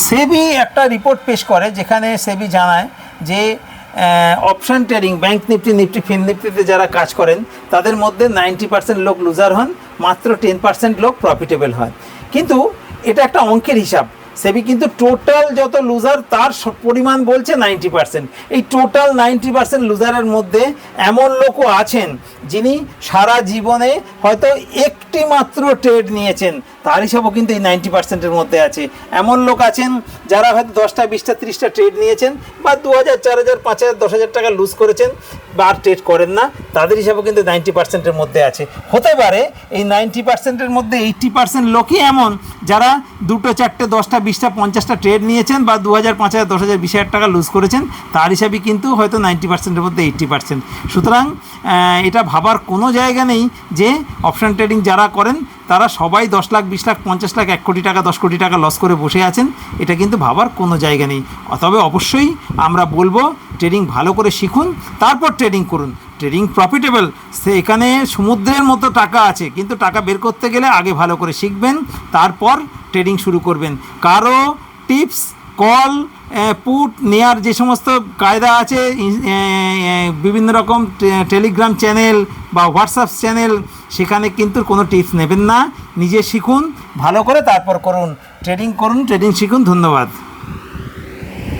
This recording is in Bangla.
সেবি একটা রিপোর্ট পেশ করে যেখানে সেবি জানায় যে option trading bank Nifty, Nifty, fin নিফটিতে যারা কাজ করেন তাদের মধ্যে 90% লোক লুজার হন, মাত্র 10% লোক প্রফিটেবল হয়। কিন্তু এটা একটা অঙ্কের হিসাব। সেবি কিন্তু টোটাল যত লুজার তার পরিমাণ বলছে 90%। এই টোটাল 90% লুজারের মধ্যে এমন লোকও আছেন যিনি সারা জীবনে হয়তো একটি মাত্র ট্রেড নিয়েছেন, তার হিসাবও কিন্তু এই 90%-এর মধ্যে আছে। এমন লোক আছেন যারা হয়তো 10টা, 20টা, 30টা ট্রেড নিয়েছেন বা 2000, 4000, 5000, 10,000 টাকা লুজ করেছেন বা আর ট্রেড করেন না, তাদের হিসাবও কিন্তু 90%-এর মধ্যে আছে। হতে পারে এই 90%-এর মধ্যে 80% লোকই এমন যারা 2টো, 4টে, 10টা, 20টা, 50টা ট্রেড নিয়েছেন বা 2000, 5000, 10,000, 20,000 টাকা লুজ করেছেন, তার হিসাবে কিন্তু হয়তো 90%-এর মধ্যে 80%। সুতরাং এটা ভাবার কোনো জায়গা নেই যে অপশান ট্রেডিং যারা করেন তারা সবাই 10 লাখ, 20 লাখ, 50 লাখ, 1 কোটি টাকা, 10 কোটি টাকা লস করে বসে আছেন, এটা কিন্তু ভাবার কোনো জায়গা নেই। তবে অবশ্যই আমরা বলবো ট্রেডিং ভালো করে শিখুন, তারপর ট্রেডিং করুন। ট্রেডিং প্রফিটেবল, সে এখানে সমুদ্রের মতো টাকা আছে, কিন্তু টাকা বের করতে গেলে আগে ভালো করে শিখবেন, তারপর ট্রেডিং শুরু করবেন। কারো টিপস, কল, পুট নেয়ার যে সমস্ত কায়দা আছে, বিভিন্ন রকম টেলিগ্রাম চ্যানেল বা হোয়াটসঅ্যাপ চ্যানেল, সেখানে কিন্তু কোনো টিপস নেবেন না। নিজে শিখুন ভালো করে, তারপর করুন, ট্রেডিং করুন, ট্রেডিং শিখুন। ধন্যবাদ।